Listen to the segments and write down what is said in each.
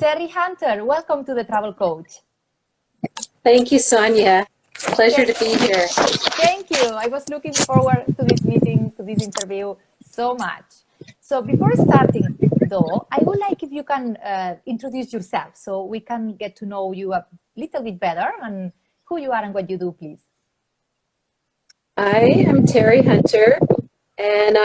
Terri Hunter. Welcome to the Travel Coach. Thank you, Sonia. Pleasure to be here. Thank you. I was looking forward to this meeting, to this interview so much. So before starting, though, I would like if you can introduce yourself so we can get to know you a little bit better and who you are and what you do, please. I am Terri Hunter, and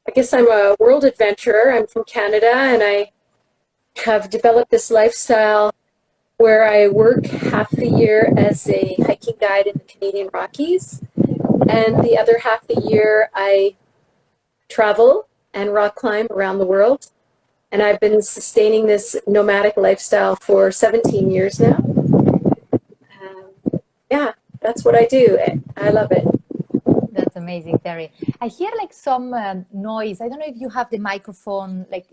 I guess I'm a world adventurer. I'm from Canada, and I have developed this lifestyle where I work half the year as a hiking guide in the Canadian Rockies, and the other half the year I travel and rock climb around the world. And I've been sustaining this nomadic lifestyle for 17 years now. Yeah, that's what I do. I love it. That's amazing, Terri. I hear like some noise. I don't know if you have the microphone, like,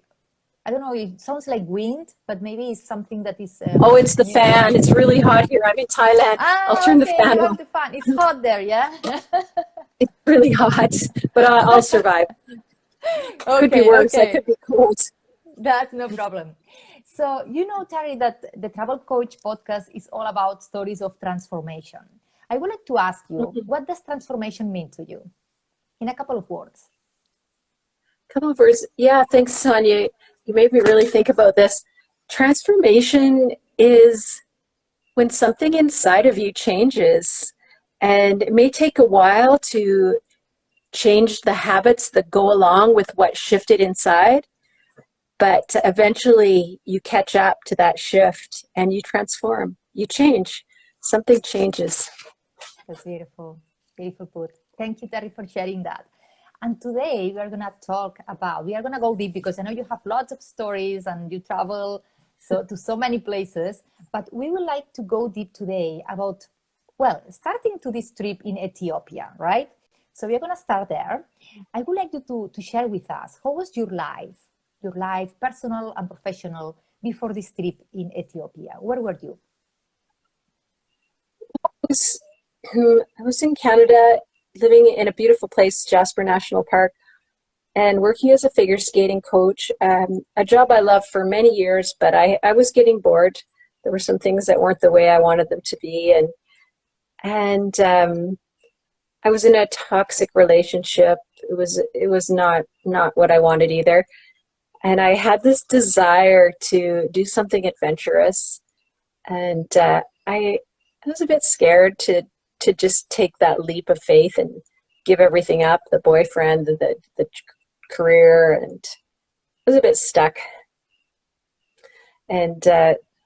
I don't know, it sounds like wind, but maybe it's something that is... oh, it's the fan. It's really hot here. I'm in Thailand. I'll turn the fan you on. have the fan. It's hot there, yeah? It's really hot, but I'll survive. Could be worse. I could be cold. That's no problem. So, you know, Terri, that the Travel Coach podcast is all about stories of transformation. I would like to ask you, what does transformation mean to you? In a couple of words. Couple of words. Yeah, thanks, Sonia. You made me really think about this. Transformation is when something inside of you changes, and it may take a while to change the habits that go along with what shifted inside, but eventually you catch up to that shift and you transform, you change, something changes. That's beautiful, beautiful put. Thank you, Terri, for sharing that. And today we are going to go deep because I know you have lots of stories and you travel to so many places, but we would like to go deep today about, well, starting to this trip in Ethiopia, right? So we're going to start there. I would like you to share with us, how was your life, personal and professional, before this trip in Ethiopia? Where were you? I was in Canada, living in a beautiful place, Jasper National Park, and working as a figure skating coach, a job I loved for many years, but I was getting bored. There were some things that weren't the way I wanted them to be, and I was in a toxic relationship. It was not what I wanted either. And I had this desire to do something adventurous. And I was a bit scared to just take that leap of faith and give everything up, the boyfriend, the career, and I was a bit stuck. And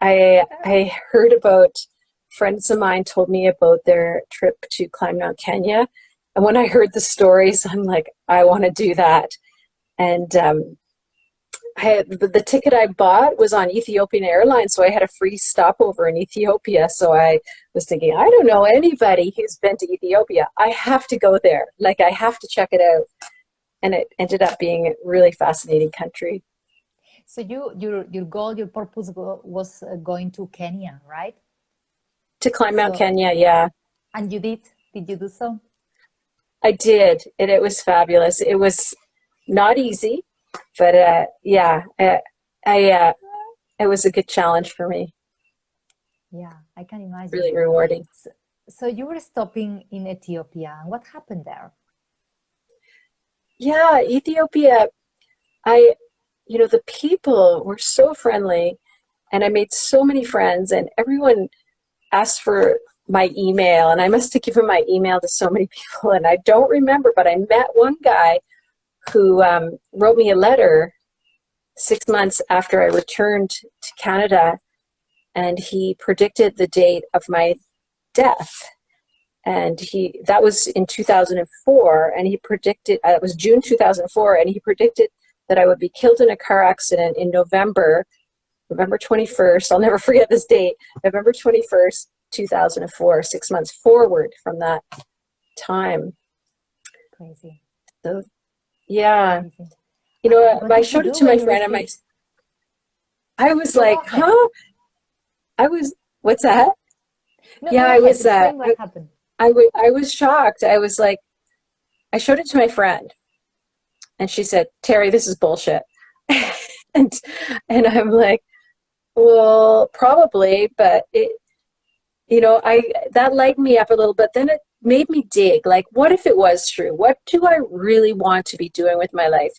I heard about, friends of mine told me about their trip to climb Mount Kenya. And when I heard the stories, I'm like, I want to do that. And the ticket I bought was on Ethiopian Airlines, so I had a free stopover in Ethiopia. So I was thinking, I don't know anybody who's been to Ethiopia. I have to go there. Like, I have to check it out. And it ended up being a really fascinating country. So your goal, your purpose was going to Kenya, right? To climb Mount Kenya, yeah. And you did? Did you do so? I did. And it was fabulous. It was not easy. But it was a good challenge for me. Yeah, I can imagine. Really rewarding. So you were stopping in Ethiopia. What happened there? Yeah, Ethiopia, the people were so friendly, and I made so many friends, and everyone asked for my email, and I must have given my email to so many people, and I don't remember, but I met one guy who wrote me a letter 6 months after I returned to Canada, and he predicted the date of my death. And that was in 2004, and he predicted, it was June 2004, and he predicted that I would be killed in a car accident in November 21st, I'll never forget this date, November 21st, 2004, 6 months forward from that time. Crazy. So, yeah, I showed it to my friend. I was like, huh? What's that? No, yeah, I was. What happened? I was shocked. I was like, I showed it to my friend, And she said, Terri, this is bullshit. and and I'm like, well, probably, but that lightened me up a little bit. Then it made me dig, like, what if it was true? What do I really want to be doing with my life?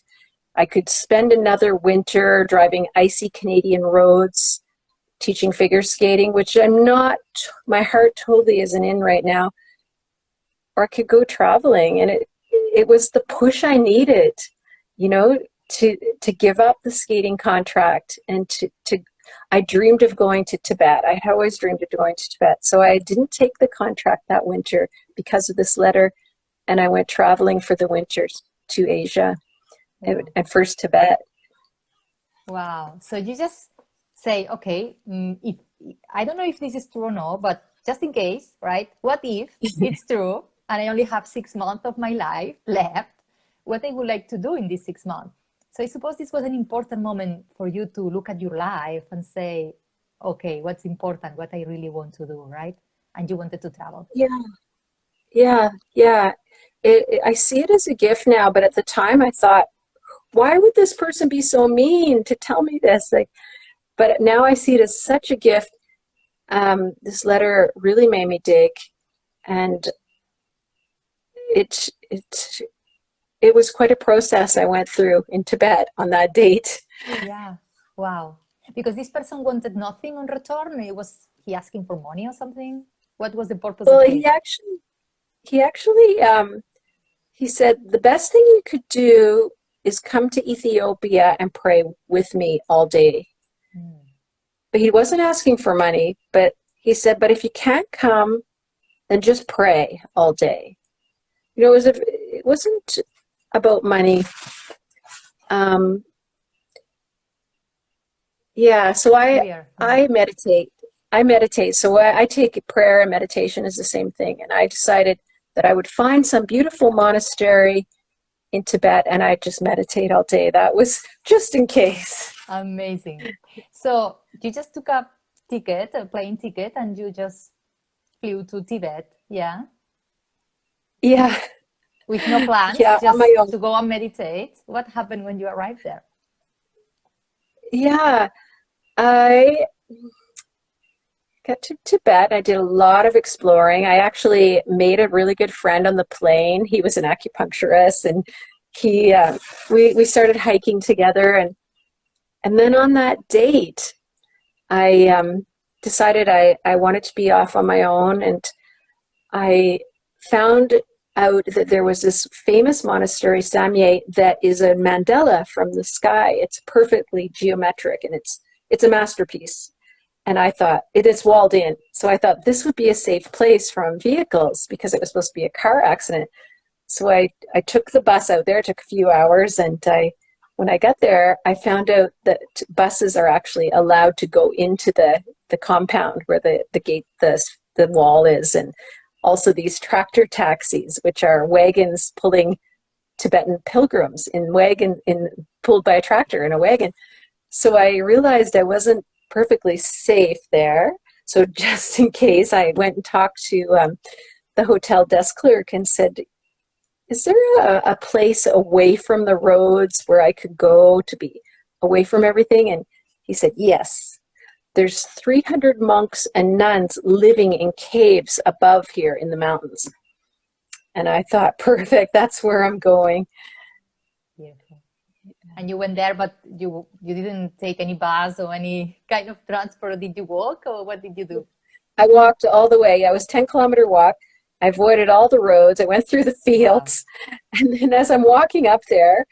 I could spend another winter driving icy Canadian roads, teaching figure skating, which my heart totally isn't in right now. Or I could go traveling, and it was the push I needed, to give up the skating contract and I dreamed of going to Tibet. I had always dreamed of going to Tibet. So I didn't take the contract that winter because of this letter, and I went traveling for the winters to Asia and first Tibet. Wow. So you just say, okay, if I don't know if this is true or not, but just in case, right? What if it's true and I only have 6 months of my life left? What I would like to do in these 6 months? So I suppose this was an important moment for you to look at your life and say, okay, what's important, what I really want to do, right? And you wanted to travel. Yeah. I see it as a gift now, but at the time I thought, why would this person be so mean to tell me this? But now I see it as such a gift. This letter really made me dig, and it was quite a process I went through in Tibet on that date. Yeah. Wow. Because this person wanted nothing on return. Was he asking for money or something? What was the purpose of it? He actually he said the best thing you could do is come to Ethiopia and pray with me all day. But he wasn't asking for money, but he said, but if you can't come, then just pray all day. It wasn't about money. So I meditate. So I take prayer and meditation as the same thing. And I decided that I would find some beautiful monastery in Tibet and I just meditate all day. That was just in case. Amazing. So you just took a plane ticket, and you just flew to Tibet. Yeah. Yeah. With no plans, just on my own. To go and meditate. What happened when you arrived there? Yeah, I got to Tibet. I did a lot of exploring. I actually made a really good friend on the plane. He was an acupuncturist, and we started hiking together. And then on that date, I decided I wanted to be off on my own, and I found out that there was this famous monastery, Someway, that is a mandala from the sky. It's perfectly geometric, and it's a masterpiece. And I thought, it is walled in. So I thought this would be a safe place from vehicles because it was supposed to be a car accident. So I took the bus out there. It took a few hours, and when I got there, I found out that buses are actually allowed to go into the compound where the gate, the wall is, and also these tractor taxis, which are wagons pulling Tibetan pilgrims pulled by a tractor in a wagon. So I realized I wasn't perfectly safe there. So just in case, I went and talked to the hotel desk clerk and said, is there a place away from the roads where I could go to be away from everything? And he said, yes. There's 300 monks and nuns living in caves above here in the mountains. And I thought, perfect, that's where I'm going. Beautiful. And you went there, but you didn't take any bus or any kind of transport. Did you walk, or what did you do? I walked all the way. I was 10-kilometer walk. I avoided all the roads. I went through the fields. Wow. And then as I'm walking up there,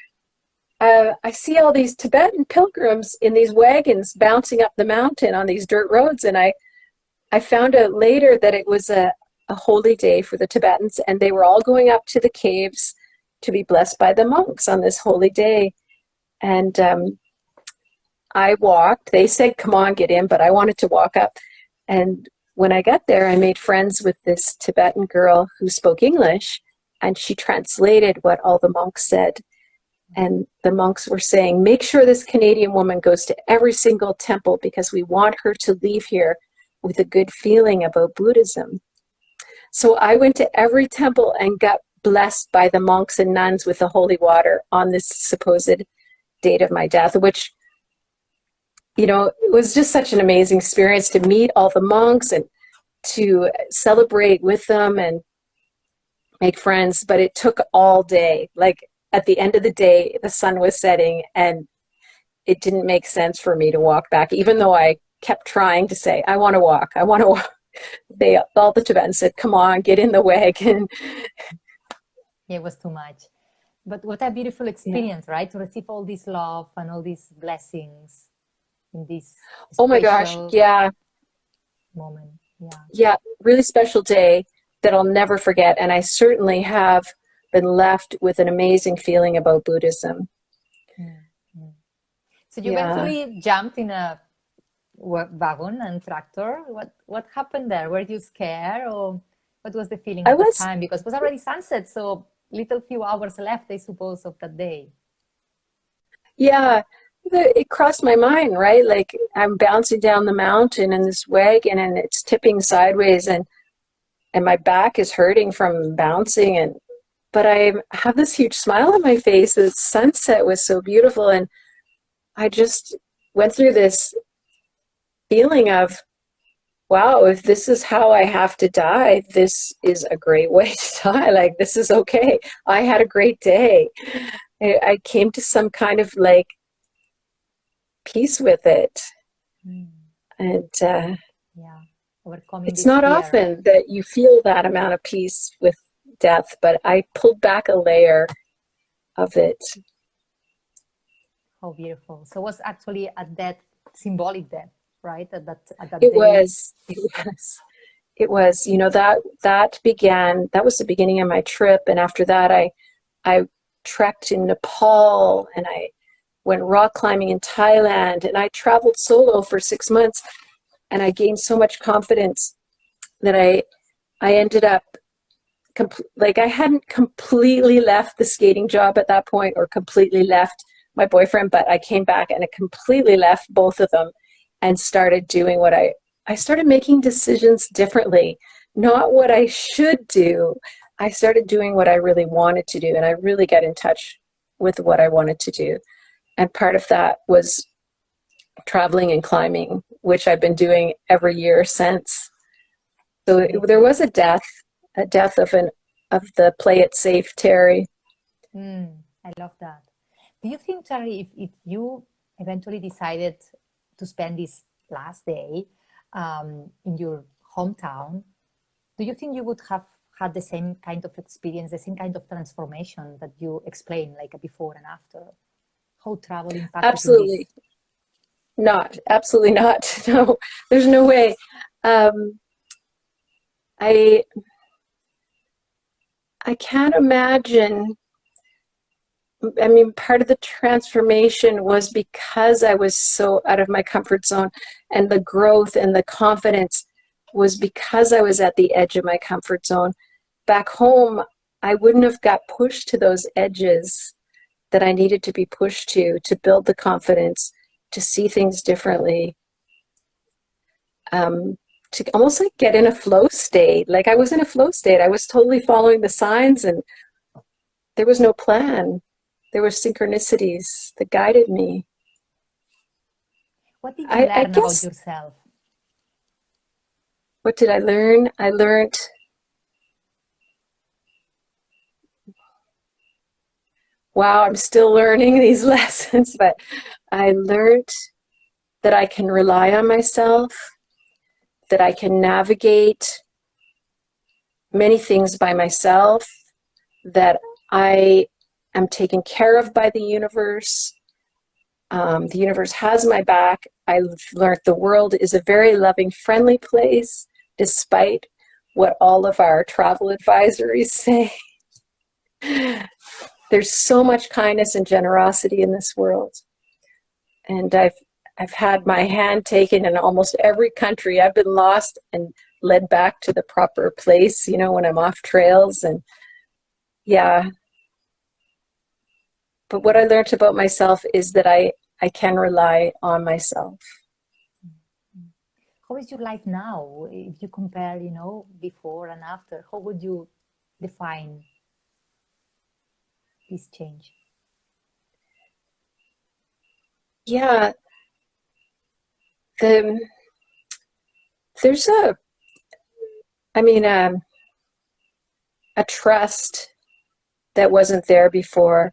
I see all these Tibetan pilgrims in these wagons bouncing up the mountain on these dirt roads. And I found out later that it was a holy day for the Tibetans, and they were all going up to the caves to be blessed by the monks on this holy day. And I walked. They said, come on, get in, but I wanted to walk up. And when I got there, I made friends with this Tibetan girl who spoke English, and she translated what all the monks said. And the monks were saying, make sure this Canadian woman goes to every single temple because we want her to leave here with a good feeling about Buddhism. So I went to every temple and got blessed by the monks and nuns with the holy water on this supposed date of my death, which, you know, it was just such an amazing experience to meet all the monks and to celebrate with them and make friends. But it took all day. Like at the end of the day, the sun was setting and it didn't make sense for me to walk back, even though I kept trying to say, I want to walk, I want to walk. All the Tibetans said, come on, get in the wagon. Yeah, it was too much. But what a beautiful experience, right? To receive all this love and all these blessings in this Oh my gosh, special yeah. moment. Yeah. Yeah, really special day that I'll never forget. And I certainly have been left with an amazing feeling about Buddhism. Mm. So you Yeah. eventually jumped in a wagon and tractor. What happened there? Were you scared, or what was the feeling I at the was, time? Because it was already sunset, so little few hours left, I suppose, of that day. yeah, it crossed my mind, right? Like I'm bouncing down the mountain in this wagon and it's tipping sideways and my back is hurting from bouncing but I have this huge smile on my face. The sunset was so beautiful and I just went through this feeling of, wow, if this is how I have to die, this is a great way to die. Like, this is okay. I had a great day. I came to some kind of like peace with it. And Yeah, overcoming it's this not fear. often that you feel that amount of peace with death, but I pulled back a layer of it. How beautiful. So it was actually a death, symbolic death, right? At that It day. was, you know, that was the beginning of my trip. And after that, I trekked in Nepal and I went rock climbing in Thailand and I traveled solo for 6 months and I gained so much confidence that I ended up like I hadn't completely left the skating job at that point or completely left my boyfriend, but I came back and I completely left both of them and started doing what I started making decisions differently, not what I should do. I started doing what I really wanted to do and I really got in touch with what I wanted to do. And part of that was traveling and climbing, which I've been doing every year since. So there was a death of the play it safe, Terri. I love that. Do you think, Terri, if you eventually decided to spend this last day in your hometown, do you think you would have had the same kind of experience, the same kind of transformation that you explained, like a before and after? How travel impacted Absolutely not. Absolutely not. No, there's no way. I can't imagine. I mean, part of the transformation was because I was so out of my comfort zone, and the growth and the confidence was because I was at the edge of my comfort zone. Back home, I wouldn't have got pushed to those edges that I needed to be pushed to build the confidence, to see things differently, to almost like get in a flow state. Like I was in a flow state. I was totally following the signs and there was no plan. There were synchronicities that guided me. What did you learn about yourself? What did I learn? I learned wow, I'm still learning these lessons, but I learned that I can rely on myself, that I can navigate many things by myself, that I am taken care of by the universe. The universe has my back. I've learned the world is a very loving, friendly place, despite what all of our travel advisories say. There's so much kindness and generosity in this world. And I've had my hand taken in almost every country. I've been lost and led back to the proper place, you know, when I'm off trails. And yeah. But what I learned about myself is that I can rely on myself. How is your life now? If you compare, you know, before and after, how would you define this change? Yeah, the there's I mean, a trust that wasn't there before,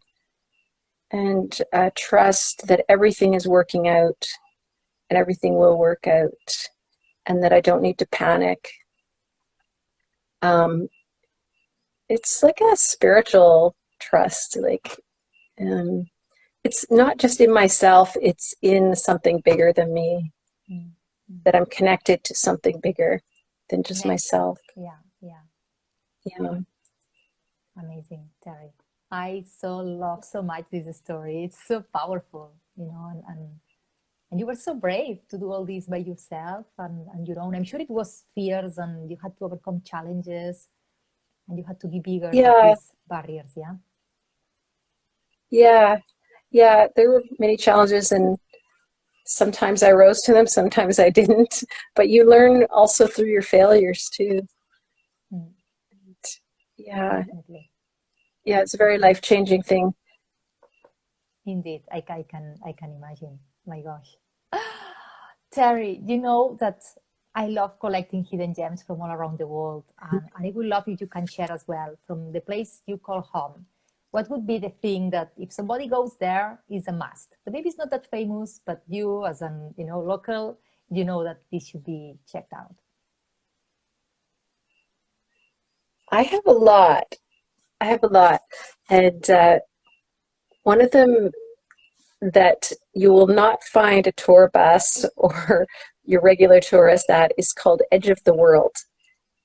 and a trust that everything is working out and everything will work out, and that I don't need to panic. Um, it's like a spiritual trust, like um, it's not just in myself, it's in something bigger than me, Mm-hmm. that I'm connected to something bigger than just Connection. myself. Yeah, yeah. Yeah. Amazing, Terry. I so love so much this story. It's so powerful, and you were so brave to do all this by yourself and your own. I'm sure it was fierce and you had to overcome challenges and you had to be bigger than Yeah, these barriers, yeah? yeah, yeah. There were many challenges, and sometimes I rose to them, sometimes I didn't. But you learn also through your failures too. Mm, Yeah, definitely. yeah. It's a very life-changing thing. Indeed, I can imagine. My gosh. Terry, you know that I love collecting hidden gems from all around the world, and I would love if you can share as well from the place you call home. What would be the thing that if somebody goes there is a must? But maybe it's not that famous, but you as an local, you know that this should be checked out. I have a lot. I have a lot, and one of them that you will not find a tour bus or your regular tourist at is called Edge of the World.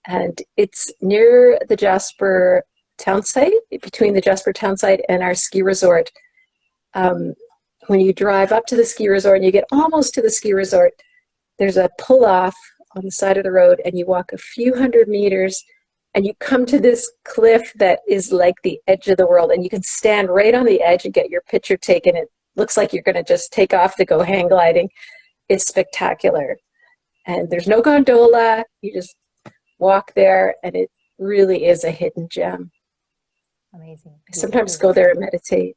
And it's near the Jasper town site, between the Jasper town site and our ski resort. Um, when you drive up to the ski resort and you get almost to the ski resort, there's a pull off on the side of the road, and you walk a few hundred meters and you come to this cliff that is like the edge of the world, and you can stand right on the edge and get your picture taken. It looks like you're going to just take off to go hang gliding. It's spectacular. And there's no gondola. You just walk there, and it really is a hidden gem. Amazing, I sometimes beautiful. go there and meditate.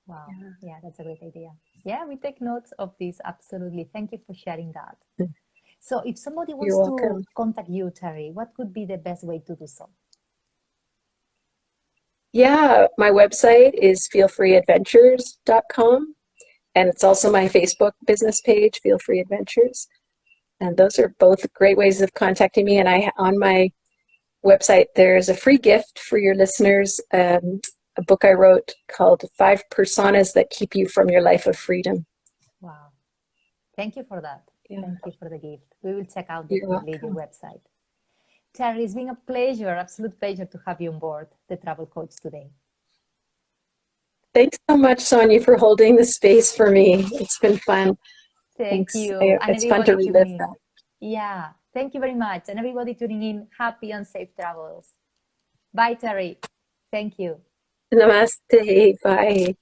Wow. Yeah, that's a great idea. Yeah, we take notes of this. Absolutely. Thank you for sharing that. So if somebody You're wants to welcome. contact you, Terry, what could be the best way to do so? Yeah, my website is feelfreeadventures.com, and it's also my Facebook business page, Feel Free Adventures. And those are both great ways of contacting me. And on my website, there's a free gift for your listeners, a book I wrote called 5 Personas That Keep You from Your Life of Freedom. Wow. Thank you for that. Yeah, Thank you for the gift. We will check out you're definitely your welcome. website. Terry, it's been a pleasure, absolute pleasure to have you on board the Travel Coach today. Thanks so much, Sonia, for holding the space for me. It's been fun. Thank Thanks. you. And It's fun to everybody tuning relive in. that. Yeah. Thank you very much. And everybody tuning in, happy and safe travels. Bye, Terry. Thank you. Namaste. Bye.